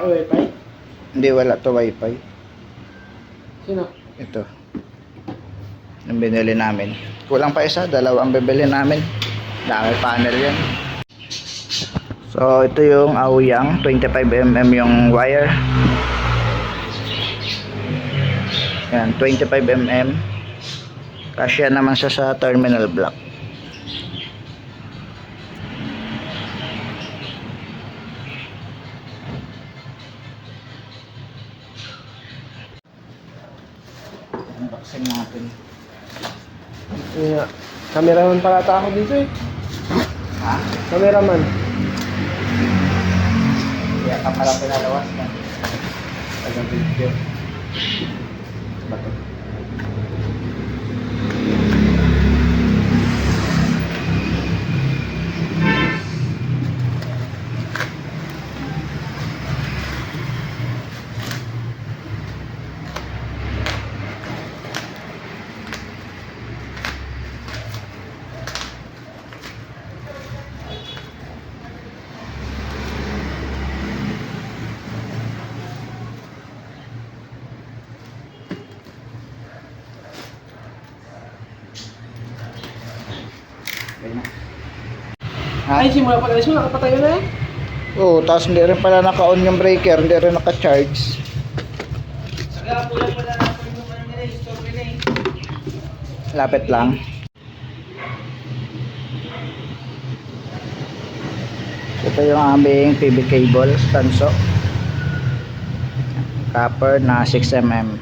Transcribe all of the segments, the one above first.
wifi? Hindi, wala to wifi. Sino? Ito. Yung binili namin. Kulang pa isa, dalawa ang bibili namin. Dami panel yan. So, ito yung Aoyang 25mm yung wire. Yan, 25mm. Kasya naman siya sa terminal block. Unboxing natin. Yeah. Cameraman pala ako dito eh. Ha? Cameraman. Kaya ka pala pinalawas na. Tagang video. Bato. Ha? Ay, simula pag alis mo, nakapatay na eh. Oo, tapos hindi rin pala naka-on yung breaker, hindi rin naka-charge. Lapit lang. Ito yung aming PB cable, stanso. Copper na 6mm.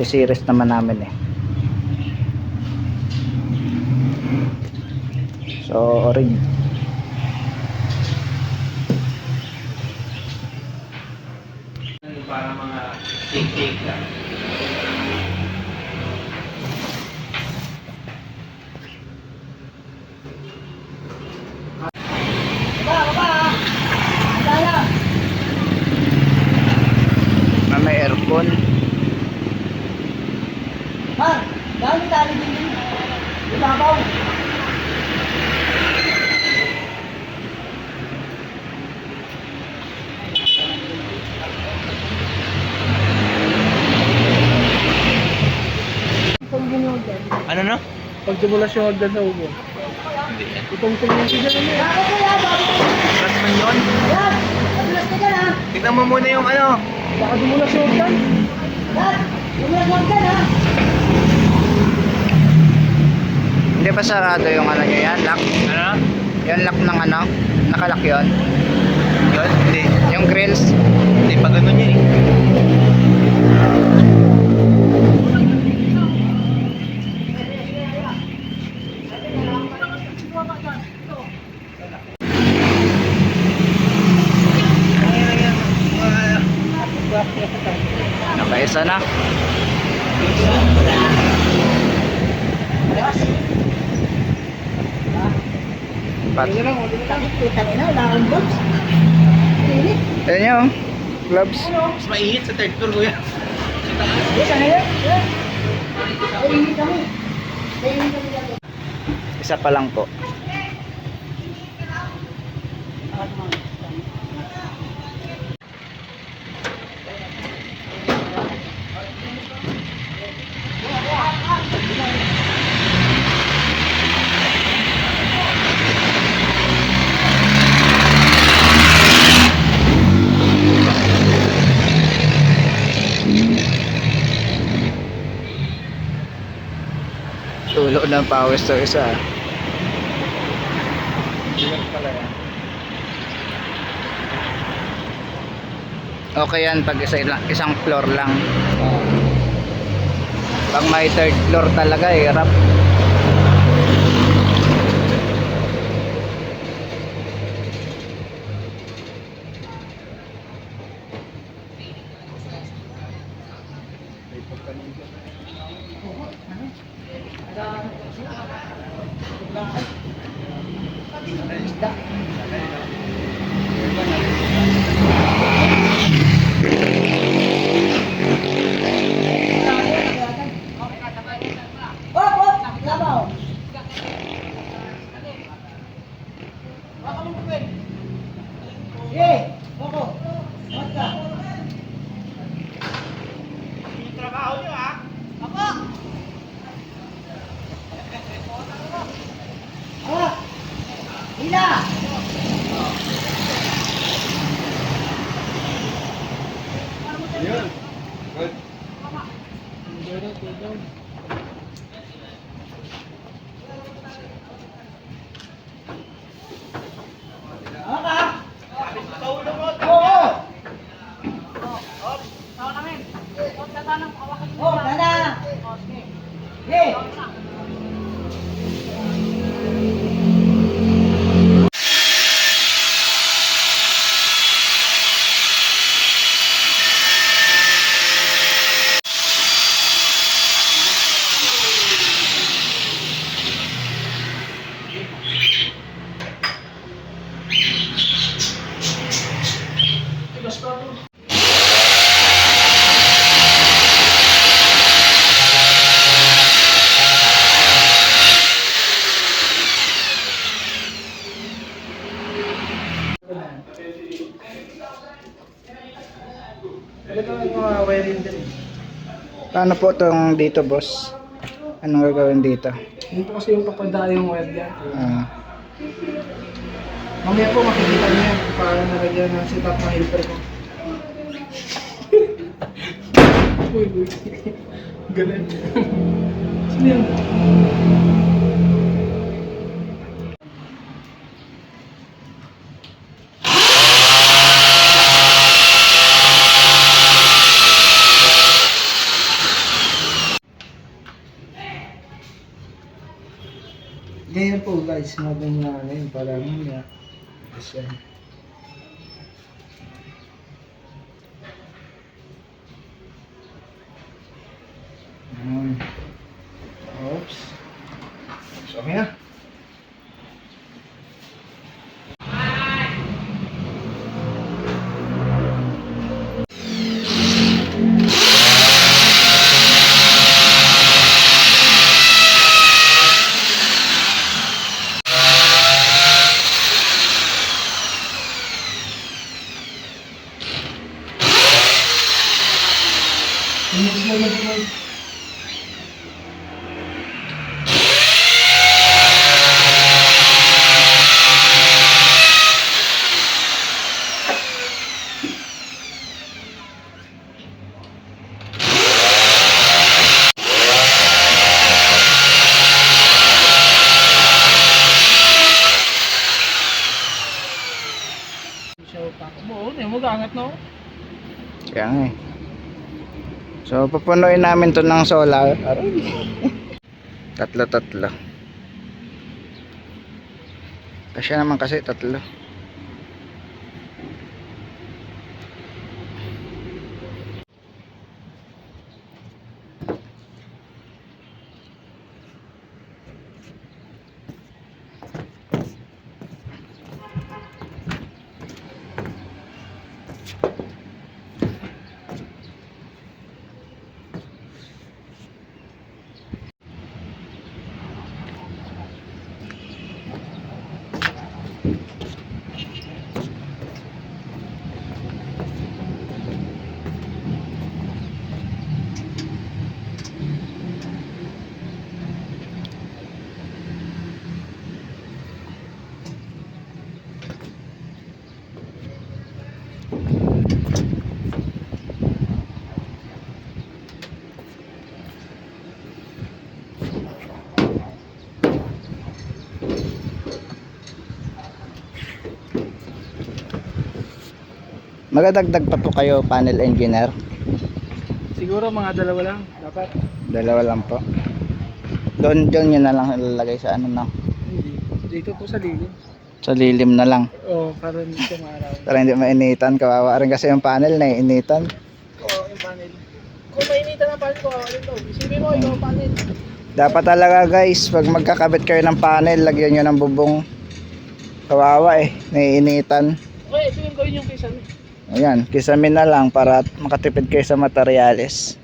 Si-series naman namin eh. So, orange. Para mga take lang. Na may aircon. Dami din. Ibabaw. Pag ginodal. Ano no? Pag dumula siya order sa ubo. Hindi yan. Itong tingin siya na eh. Plus man yun. Tignan mo muna yung ano. Baka dumula siya order. Hindi pa sarado yung ano nyo yan, lock? Ano? Yung lock ng ano? Nakalock yun? Yun? Hindi. Yung grills? Hindi pa ganun yun eh. Nakaisa na. Pat. Ayan nyo. Gloves. Mas mainit sa third floor ko yan. Isa pa lang po. Tulo ng power store isa. Okay yan pag isang floor lang. Pag may third floor talaga hirap. Ano ito yung mga wiring din? Paano po itong dito, boss? Anong gagawin dito? Yun po kasi yung papadaan yung wire dyan. Ah, Mamaya po makikita niyo yan kung paano nalagyan ng setup ng helper ko. Uy, uy. Galing. Sino yan? Ganyan po guys, magang na ano yun, para mamaya. Tapos yan. Oops. So, okay na. kaya nga eh. So, papunuin namin to ng solar. Tatlo. Kasya naman kasi tatlo. Magadagdag pa po kayo, panel engineer? Siguro mga dalawa lang, dapat. Dalawa lang po. Doon nyo na lang ilalagay sa ano na. Hindi. Dito po sa lilim. Sa lilim na lang. Oo, para hindi siya maaraw. Para hindi mainitan. Kawawa rin kasi yung panel na initan. Oo, yung panel. Kung mainitan ang panel, kawawa rin to. Isipin mo, yung panel. Dapat talaga guys, pag magkakabit kayo ng panel, lagyan nyo ng bubong. Kawawa eh, naiinitan. Okay, ito yung gawin yung kisame. Ayan, kisamin na lang para makatipid kayo sa materyales.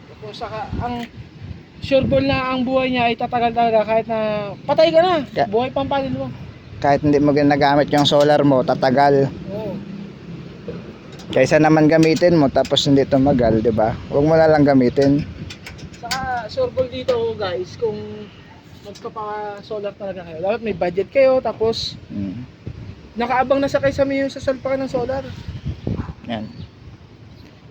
Tapos saka, ang sure ball na ang buhay niya ay tatagal talaga kahit na patay ka na. Yeah. Buhay pang panel mo. Kahit hindi mo ginagamit yung solar mo, tatagal. Oo. Kaysa naman gamitin mo tapos hindi tumagal, 'di ba? Huwag mo na lang gamitin. Saka sure ball dito guys, kung magpapa-solar talaga kayo. Dapat may budget kayo, tapos Mm. nakaabang na sa kayo sa may sa salpakan ng solar. Yan.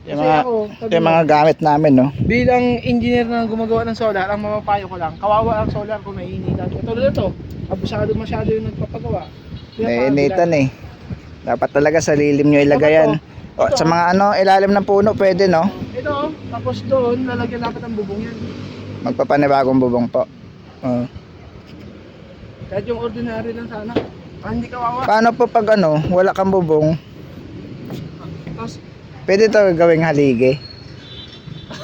Yung Kasi mga, ako, ito yung mga gamit namin, no? bilang engineer na gumagawa ng solar, ang mapapayo ko lang, kawawa ang solar kung naiinitan. Katulad nito, abusado masyado yung nagpapagawa. Nainitan eh. Dapat talaga sa lilim nyo ilagay yan. O, sa mga ano, ilalim ng puno pwede, no? Ito, tapos doon, lalagyan dapat ang bubong yan. Magpapanibagong bubong po. Oh. Kahit yung ordinary lang sana. Hindi kawawa. Paano po pag ano, wala kang bubong? Tapos, Pwede to gawing haligi.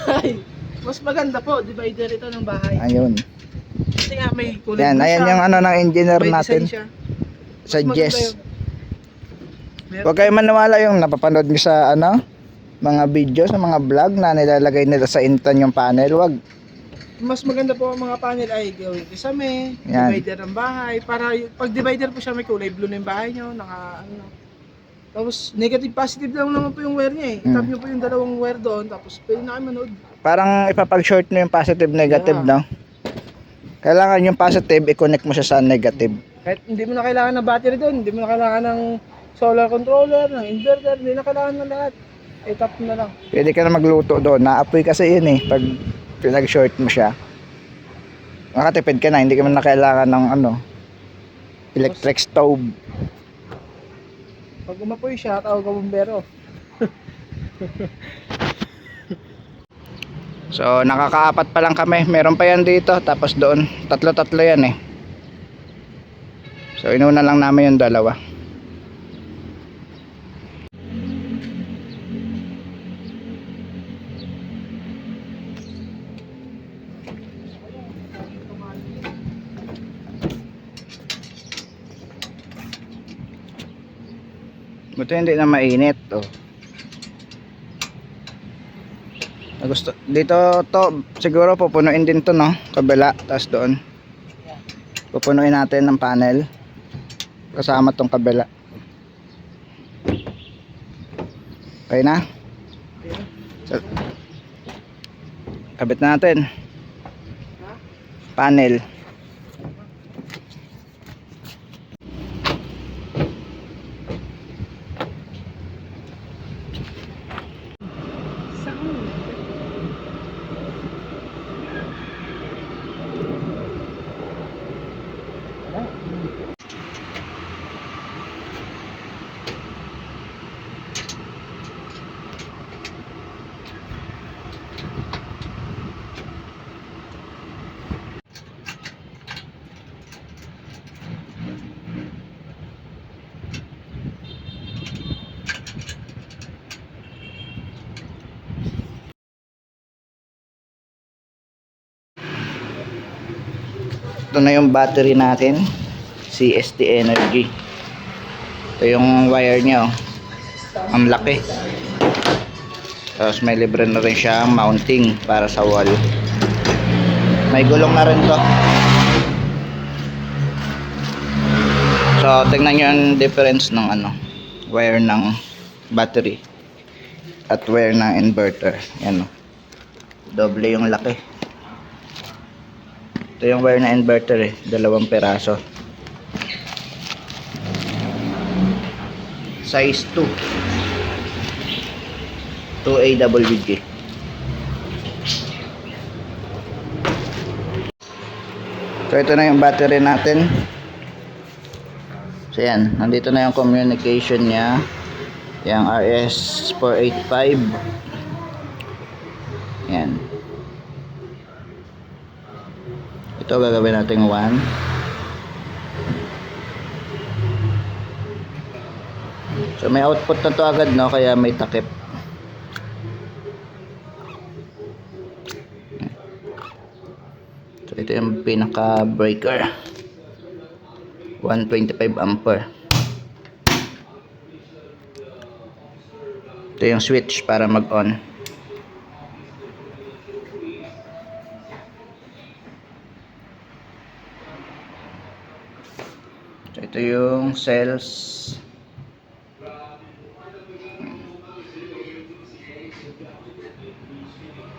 ay, mas maganda po, divider ito ng bahay. Ayun. Kasi nga may kulay Yan, blue ayan siya, yung ano ng engineer may natin. design siya. Mas Suggest. maganda yun. Meron- Huwag kayo maniwala yung napapanood nyo sa ano, mga video, sa mga vlog na nilalagay nila sa intan yung panel. Wag. Mas maganda po ang mga panel ay gawin kisame, Yan. divider ng bahay. Para pag divider po siya may kulay blue na yung bahay nyo, tapos negative positive lang naman po yung wire niya eh. Itap nyo po yung dalawang wire doon, tapos pwede na kayo manood. Parang ipapag-short mo yung positive negative, Yeah. no? Kailangan yung positive i-connect mo siya sa negative. Kahit hindi mo na kailangan ng battery doon, hindi mo na kailangan ng solar controller, ng inverter, hindi na kailangan ng lahat. Itap mo na lang. Pwede ka na magluto doon. Naapoy kasi yun eh pag pinag-short mo siya. Makatipid ka na, hindi ka man na kailangan ng ano, electric stove. Pag umapoy siya, tawag ka bumbero. So nakakaapat pa lang kami. Meron pa yan dito. Tapos doon, tatlo-tatlo yan eh. So inuna lang namin yung dalawa. Buti hindi na mainit. Oh. Gusto dito to siguro pupunuin din to, no, kabila, tapos doon pupunuin natin ng panel kasama tong kabila. Okay na, so, kabit na natin panel. Ito na yung battery natin, CST Energy. Ito yung wire nya, oh. Ang laki. Tapos may libre na rin siya mounting para sa wall. May gulong na rin to. So tingnan nyo yung difference ng ano, wire ng battery at wire ng inverter. Yan, oh. Doble yung laki. Ito yung wire na inverter eh, 2 peraso. Size 2. 2AWG. So ito na yung battery natin. So yan, nandito na yung communication nya. Yung RS485. Yan. Ito gagawin natin 1. So may output na to agad, no, kaya may takip. So ito yung pinaka breaker, 125 ampere. Ito yung switch para mag on. So ito yung cells.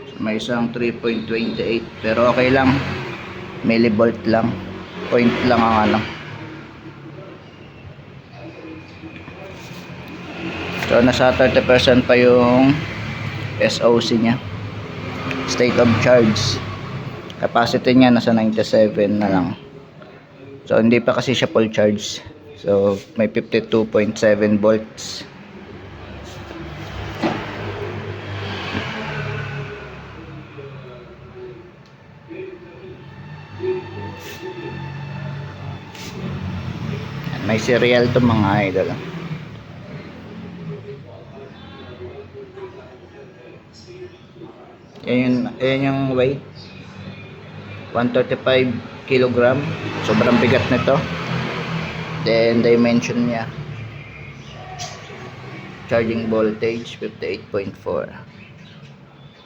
So may isang 3.28 pero okay lang. millivolt lang, point lang ang ano. So nasa 30% pa yung SOC nya, state of charge. Capacity niya nasa 97 na lang. So hindi pa kasi siya full charge. So may 52.7 volts. May serial to mga idol. Ayan yung weight, 135 kilogram. Sobrang bigat nito. Then dimension niya, charging voltage 58.4.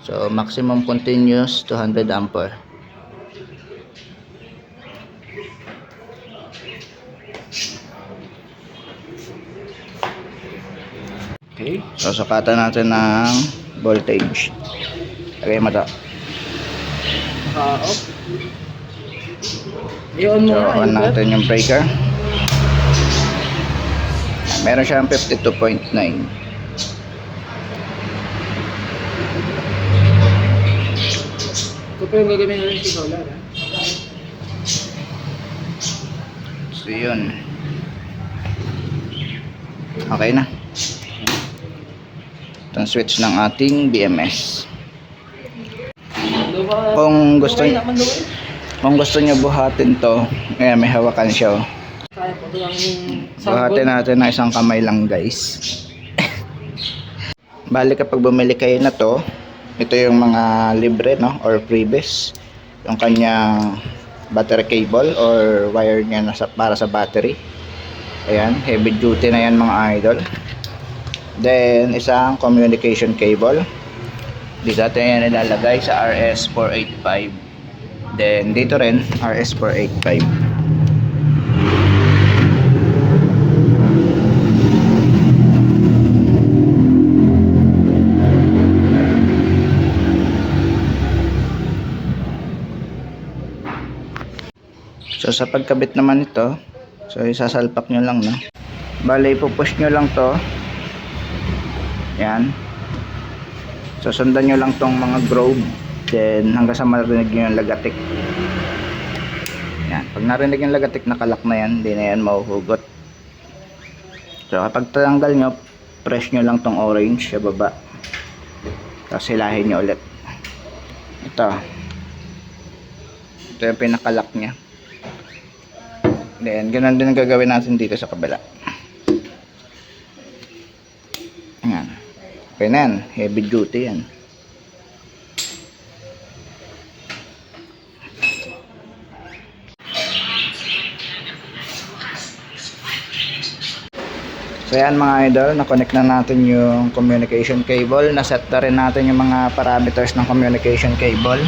So maximum continuous 200 ampere. Okay, so sukatan natin ng voltage. Lagay mo to. Off. I-on mo So na. on natin yung breaker. Meron siyang 52.9. Ito pa yung gagawin natin si solar. So yun. Okay na. Itong switch ng ating BMS. Kung gusto niyo buhatin to, ayan, may hawakan siya. Oh. Kaya po lang yung Buhatin natin ng isang kamay lang, guys. Bali kapag bumili kayo na to, ito yung mga libre, no, or freebies. Yung kanyang battery cable or wire niya para sa battery. Ayan, heavy duty na yan mga idol. Then isang communication cable. Dito natin yan nilalagay sa RS485. Then dito rin RS485. So sa pagkabit naman ito, so isasalpak nyo lang, no. Bale ipupush nyo lang to. Yan. So sundan nyo lang tong mga groove. Then hanggang sa marinig nyo yung lagatik. Yan. Pag narinig yung lagatik, nakalak na yan. Hindi na yan mahuhugot. So kapag tanggal nyo, press nyo lang tong orange sa baba. Tapos hilahin nyo ulit. Ito yung pinakalak nya. Then ganun din ang gagawin natin dito sa kabila. Yan. Okay na yan. Heavy duty yan. So yan mga idol, na-connect na natin yung communication cable. Na-set na rin natin yung mga parameters ng communication cable.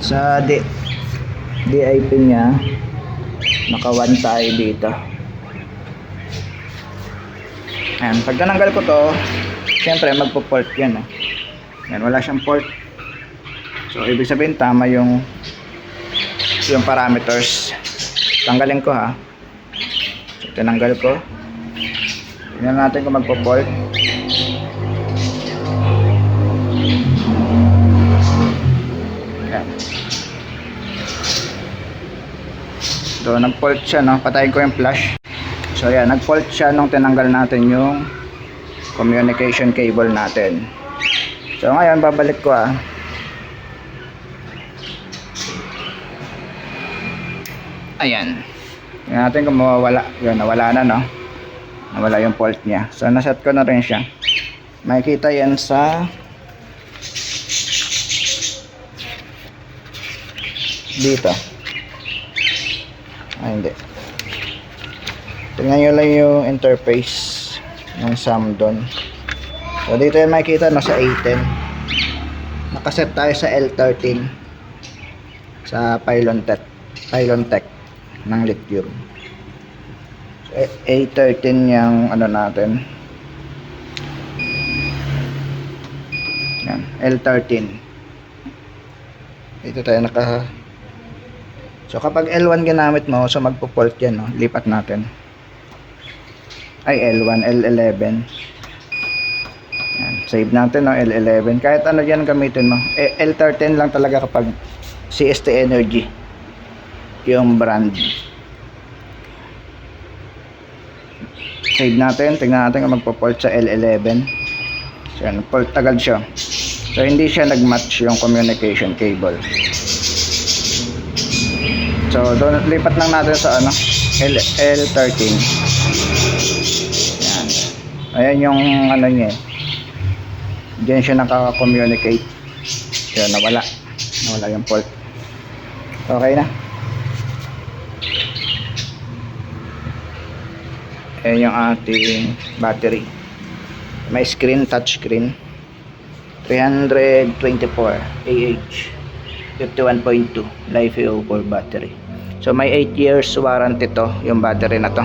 Sa DIP nya, naka 1 tayo dito. Ayan, pag tinanggal ko to, syempre magpo-port yan. Yan, wala siyang port. So ibig sabihin tama yung parameters. Tanggalin ko ha. So tinanggal ko. Tingnan natin kung magpo-port. Yan. So nag-port siya, no? Patayin ko yung flash. So yan, nag-fault siya nung tinanggal natin yung communication cable natin. So ngayon babalik ko Ayan. Tingnan natin kung mawawala. Yun, nawala na, no? Nawala yung fault niya. So naset ko na rin siya. Makikita yan sa dito. Hindi. Tingnan nyo lang yung interface ng Samdon. So dito yan makikita, nasa A10. Nakaset tayo sa L13 sa Pylon Tech ng lithium. So A13 yung ano natin. Yan, L13. Dito tayo so kapag L1 ginamit mo, so magpo-fault yan, no? Lipat natin. Ay, L1, L11. Yan. Save natin, no? L11. Kahit ano yan gamitin mo. L13 lang talaga kapag CST Energy yung brand. Save natin. Tingnan natin kung magpo-fault sa L11. So yan, fault agad siya. So hindi siya nag-match yung communication cable. So doon lipat lang natin sa ano, L13. Yan. Ayan yung ano niya. Diyan siya nakaka-communicate. Yan, nawala yung fault. Okay na. Ayan yung ating battery. May screen, touch screen. 324 AH 51.2 LiFePO4 battery. So may 8 years warranty to, yung battery na to.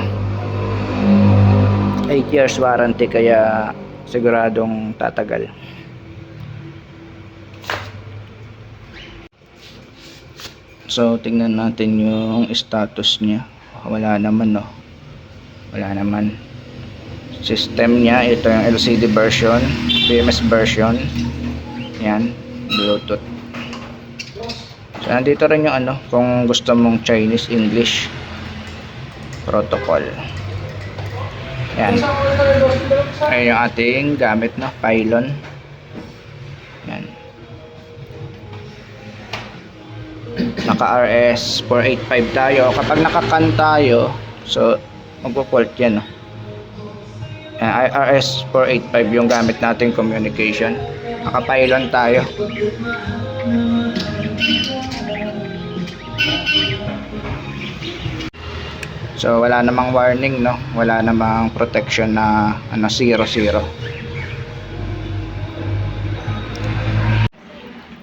8 years warranty, kaya siguradong tatagal. So tingnan natin yung status niya. Wala naman, no. Wala naman. System niya, ito yung LCD version, BMS version. Yan, Bluetooth. So nandito rin yung ano, kung gusto mong Chinese, English protocol. Yan. Ayan yung ating gamit, no, pylon. Yan. Naka RS 485 tayo. Kapag naka-CAN tayo, so magpo-fault yan, no. RS 485 yung gamit nating communication. Naka-pylon tayo. So wala namang warning, no, wala namang protection na ano, 00.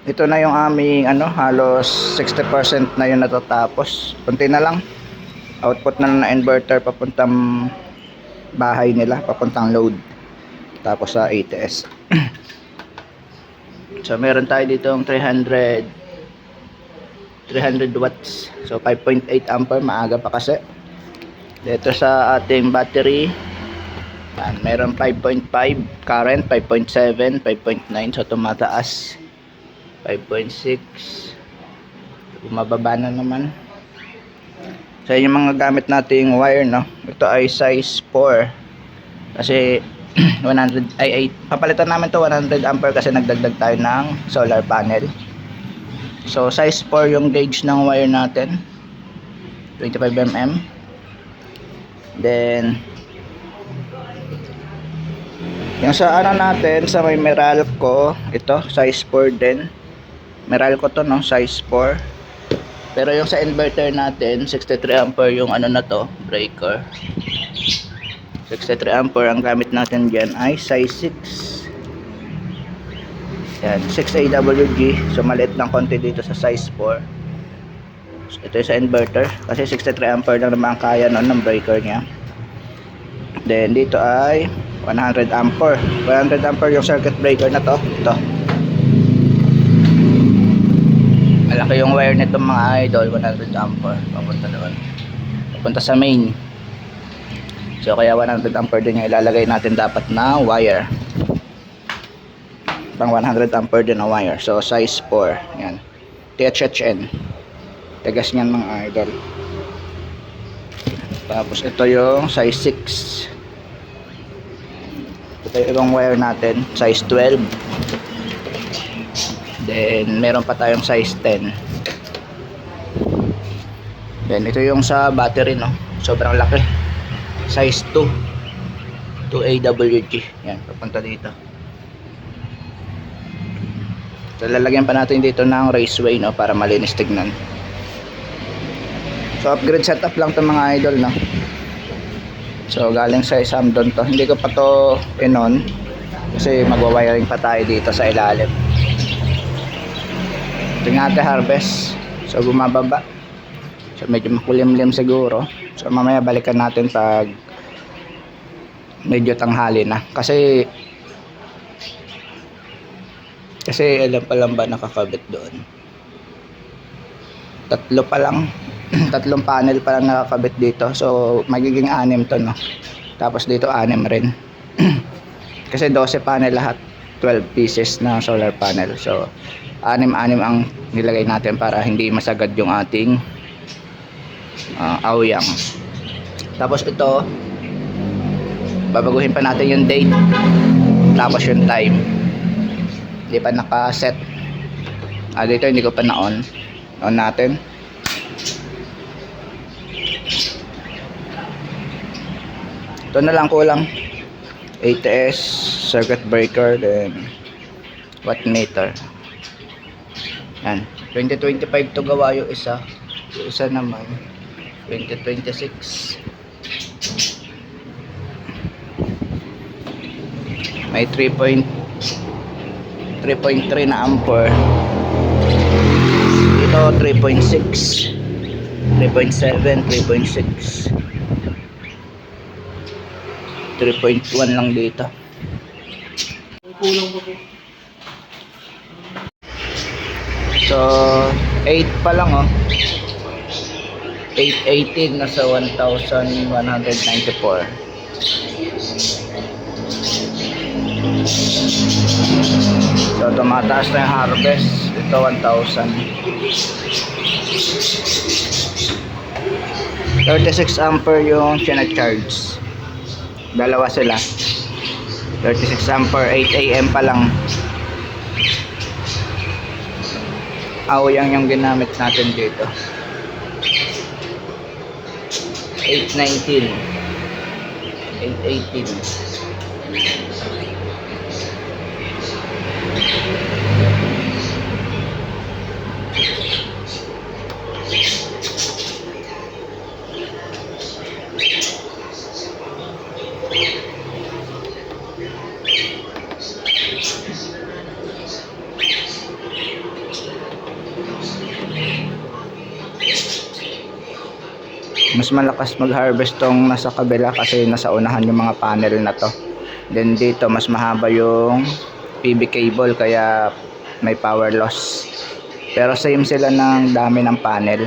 Ito na yung aming ano, halos 60% na yung natatapos. Kunti na lang. Output na lang na inverter papuntang bahay nila, papuntang load. Tapos sa ATS. So meron tayo dito 300 watts. So 5.8 ampere, maaga pa kasi. Dito sa ating battery, meron 5.5 current, 5.7, 5.9, so tumataas. 5.6, bumababa na naman. So yung mga gamit nating wire, no, ito ay size 4 kasi 100 ay 8. Papalitan namin to 100 ampere kasi nagdagdag tayo ng solar panel. So size 4 yung gauge ng wire natin, 25 mm. Then yung sa ano natin, sa may Meralco, ito size 4 din. Meralco to, no, size 4. Pero yung sa inverter natin, 63 ampere yung ano na to, breaker. 63 ampere ang gamit natin diyan ay size 6. Yan, 6 AWG. So maliit lang konti dito sa size 4. So, ito yung sa inverter kasi 63 ampere lang naman ang kaya noon ng breaker niya. Then dito ay 100 ampere. 100 ampere yung circuit breaker na to. Ito. Malaki yung wire nito mga idol, 100 ampere. Papunta doon. Papunta sa main. So kaya 100 ampere din yung ilalagay natin dapat na wire. Pang 100 ampere din na wire. So size 4. Yan. THHN. Tigas niyan mga idol. Tapos ito yung size 6. Ito yung wire natin, size 12. Then meron pa tayong size 10. Then ito yung sa battery, no, sobrang laki, size 2 AWG. Yan, papunta dito. So lalagyan pa natin dito ng raceway, no, para malinis tignan. So upgrade setup lang to mga idol, no. So galing sa Samdon to. Hindi ko pa to in-on kasi magwa-wiring pa tayo dito sa ilalim. Ito nga ate harvest. So bumababa. So medyo makulimlim siguro. So mamaya balikan natin pag medyo tanghali na. Kasi alam pa lang ba nakakabit doon. tatlo pa lang. Tatlong panel pa lang nakakabit dito. So magiging 6 to, no? Tapos dito 6 rin. Kasi 12 panel lahat, 12 pieces na solar panel. So 6 ang nilagay natin para hindi masagad yung ating aoyang. Tapos ito, babaguhin pa natin yung date, tapos yung time. Hindi pa naka-set. Dito hindi ko pa na-on. On natin. Ito na lang kulang. ATS, circuit breaker, then wattmeter. Yan. 2025 to gawa yung isa. Yung isa naman 2026. May 3.3 na ampere. Dito 3.6, 3.7, 3.6, 3.1 lang dito. Kulang pa po. So 8 pa lang, oh. 818 nasa 1,194. So tumataas na yung harvest. Ito 1,000. 36 ampere yung charge. Dalawa sila. 36 ampere, 8 AM pa lang. Aoyang yung ginamit natin dito. 819, 818. Mas malakas mag-harvest tong nasa kabila kasi nasa unahan yung mga panel na to. Then dito mas mahaba yung PV cable kaya may power loss. Pero same sila ng dami ng panel.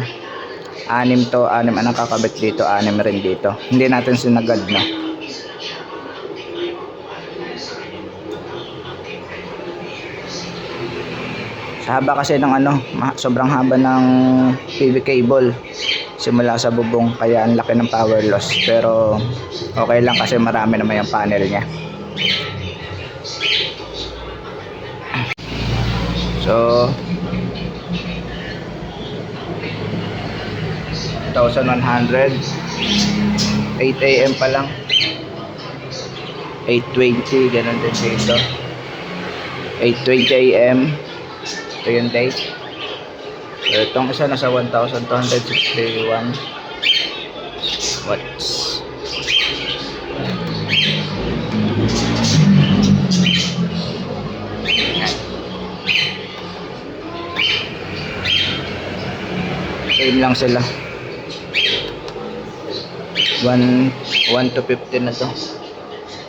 6 to, 6 ang kakabit dito, 6 rin dito. Hindi natin sinagad, no. Sa haba kasi ng sobrang haba ng PV cable simula sa bubong kaya ang laki ng power loss, pero okay lang kasi marami naman yung panel niya. So 1,100, 8 AM pa lang, 8:20 ganun din dito, 8:20 AM. Ito yung date. So itong isa nasa 1,261 watts. Same lang sila. 1 to 15 na to.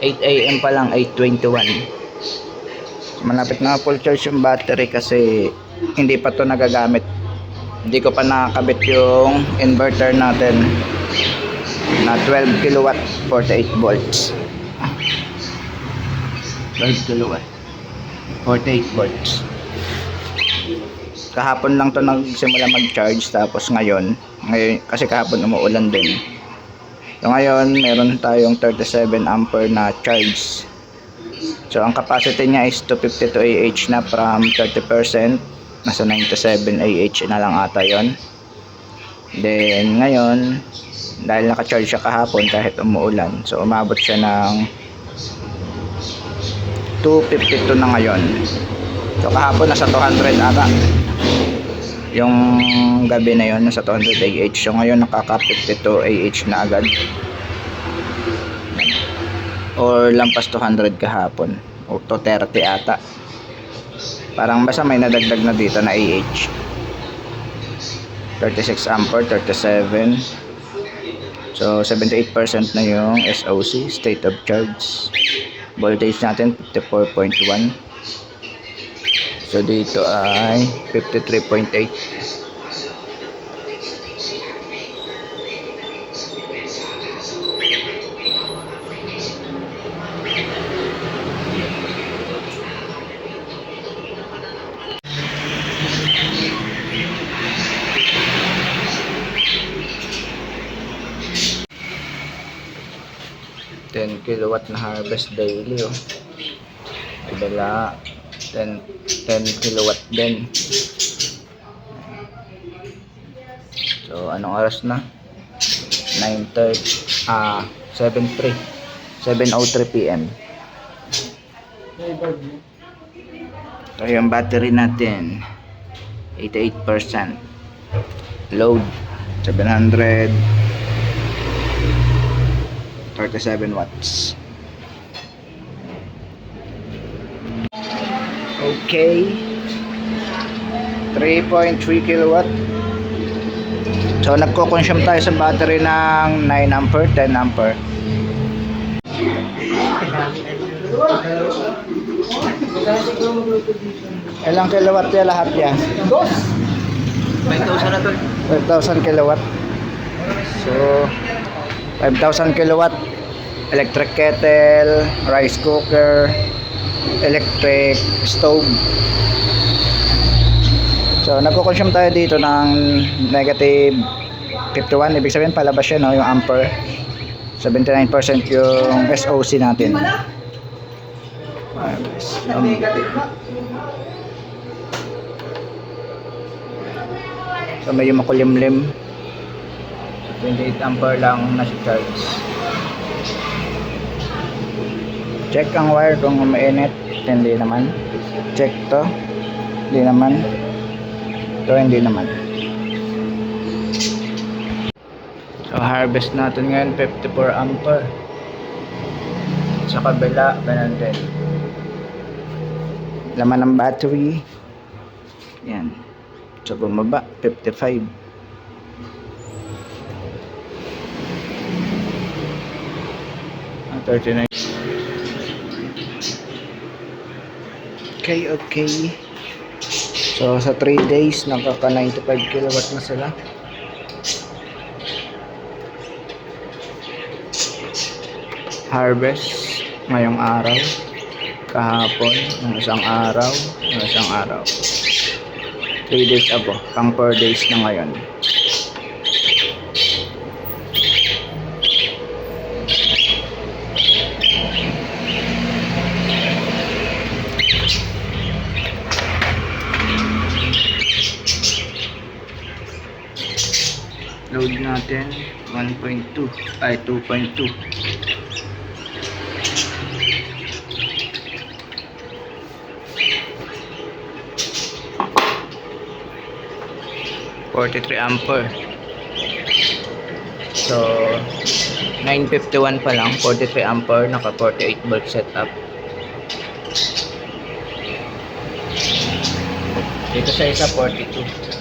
8 AM pa lang, 8:21. Malapit na full charge yung battery kasi hindi pa to nagagamit. Hindi ko pa nakakabit yung inverter natin na 12 kilowatt 48 volts. 12 kilowatt 48 volts. Kahapon lang to nagsimula mag-charge, tapos ngayon kasi kahapon umuulan din. So ngayon meron tayong 37 ampere na charge. So ang capacity niya is 252 AH na from 30%. Nasa 97 AH na lang ata yon. Then ngayon dahil naka-charge siya kahapon kahit umuulan, so umabot siya ng 252 na ngayon. So kahapon nasa 200 ata. Yung gabi na yon nasa 200 AH. So ngayon nakaka-52 AH na agad. Or lampas 200 kahapon. O 230 ata. Parang basta may nadagdag na dito na AH. 36 ampere, 37. So 78% na yung SOC, state of charge. Voltage natin 54.1. So dito ay 53.8. kilowatt na harvest daily, oh. Kabila 10 kilowatt din. So anong oras na? 7:03 PM. Ito yung battery natin, 88%. Load 737 watts. Okay, 3.3 kilowatt. So nagko-consume tayo sa battery ng 9 ampere, 10 ampere. Ilang kilowatt yan lahat yan? 5,000 na to. 5,000 kilowatt. So 5,000 kilowatt. Electric kettle, rice cooker, electric stove. So nagko-consume tayo dito ng negative 51. Ibig sabihin palabas siya, no, yung ampere. 79% yung SOC natin. So medyo makulimlim. 28 ampere lang na charge. Check ang wire kung mainit. Hindi naman. Check to. Hindi naman. Ito hindi naman. So harvest natin ngayon 54 ampere. Sa kabila, ganun din. Laman ng battery. Yan. Sa bumaba, 55. Ah, 39. Okay. So sa 3 days, nakaka 95 kilowatt na sila. Harvest ngayong araw, kahapon, ng isang araw, 3 days ago, pang 4 days na ngayon. Load natin 1.2 ay 2.2. (43 ampere). So 951 pa lang, 43 ampere, naka 48 volt setup. Dito sa isa 42.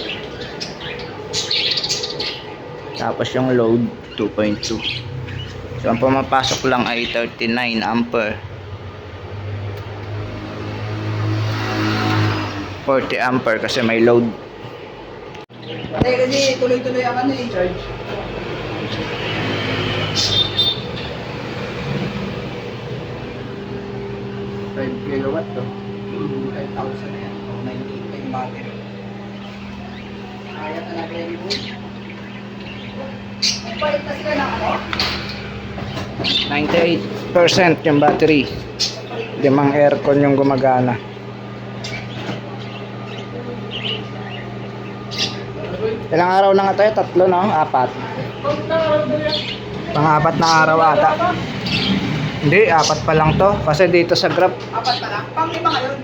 Tapos yung load 2.2. So ang pumapasok lang ay 39 ampere. 40 ampere kasi may load. Kasi tuloy-tuloy ang charge. 5 kilowatt to. 5,000 na yan. 98 pa yung battery. Kaya talaga yung ibo. Palit na sila ng ano? 98% yung battery. Limang aircon yung gumagana. Ilang araw na nga tayo? 3, no? 4. Pang-4 na araw ata. Hindi, 4 pa lang to. Kasi dito sa graph, 4 pa lang. Pang-5 ngayon.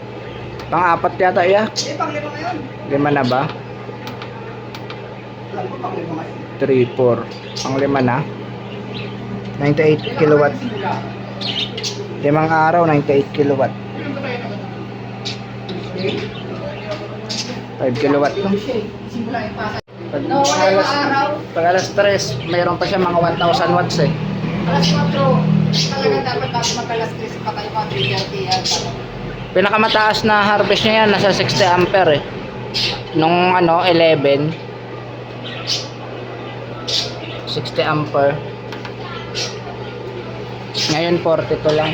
pang-4 yata iya. Pang-5 ngayon. 5 na ba? Alam ko pang-5 ngayon. 3, 4. Pang-5 na. 98 kilowatt. 5 araw, 98 kilowatt. 5 kilowatt to. Simula yung pasa. Pag Nawala yung araw. pag alas 3, mayroon pa siya mga 1,000 watts eh. Alas 4. Talaga dapat bago mag-alas 3 pa kayo mga 3:30 yan. Pinakamataas na harvest niya yan, nasa 60 ampere eh. Nung 11, 60 ampere. Ngayon 42 lang.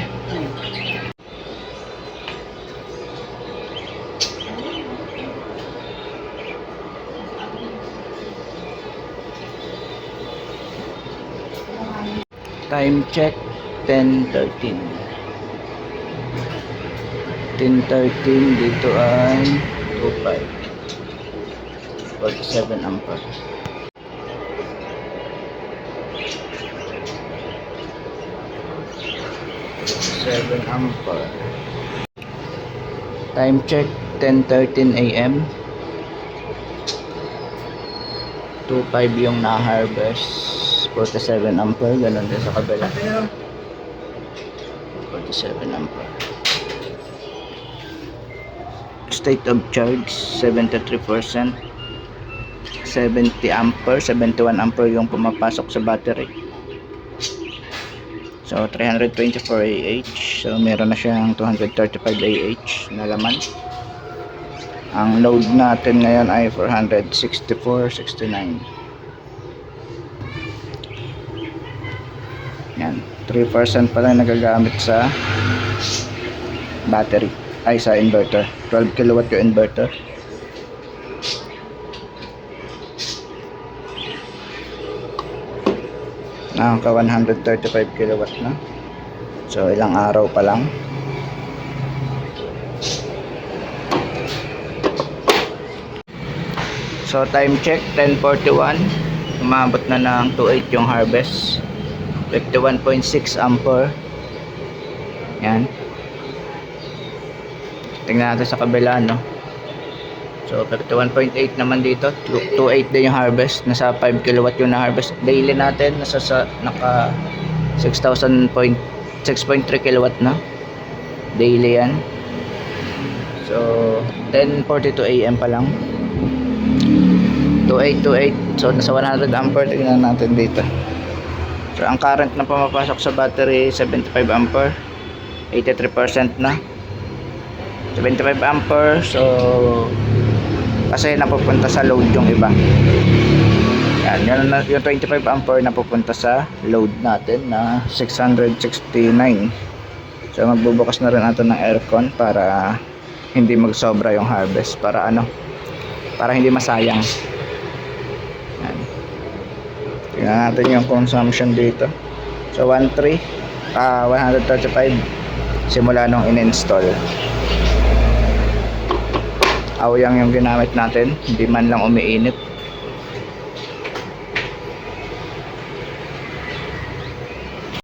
Time check 10:13. 10:13 dito ay 25. 47 ampere. 7 ampere. Time check 10:13 AM. 2.5 yung na-harvest. 47 ampere. Ganun din sa kabila. 47 ampere. State of charge 73%. 70 ampere. 71 ampere yung pumapasok sa battery. So 324 AH. So meron na siyang 235 AH na laman. Ang load natin ngayon ay 464.69. Yan, 3% pa lang nagagamit sa battery ay sa inverter. 12 kilowatt yung inverter. Nakaka 135 kilowatt na. So ilang araw pa lang. So time check 10:41. Umabot na ng 2.8 yung harvest. 51.6 ampere. Yan. Tingnan natin sa kabila, no. So 51.8 naman dito. 2.8 din yung harvest. Nasa 5 kilowatt yung na-harvest. Daily natin nasa naka 6.3 kilowatt na. Daily yan. So 10:42 AM pa lang. 2828. So nasa 100 ampere. Tingnan natin dito. So ang current na pumapasok sa battery 75 ampere. 83% na. 75 ampere. So kasi napupunta sa load yung iba. Yan, yung 25 ampere napupunta sa load natin na 669. So magbubukas na rin natin ng aircon para hindi magsobra yung harvest, para hindi masayang. Yan. Tingnan natin yung consumption dito. So 135 simula nung in-install. Awyang yung ginamit natin, hindi man lang umiinit.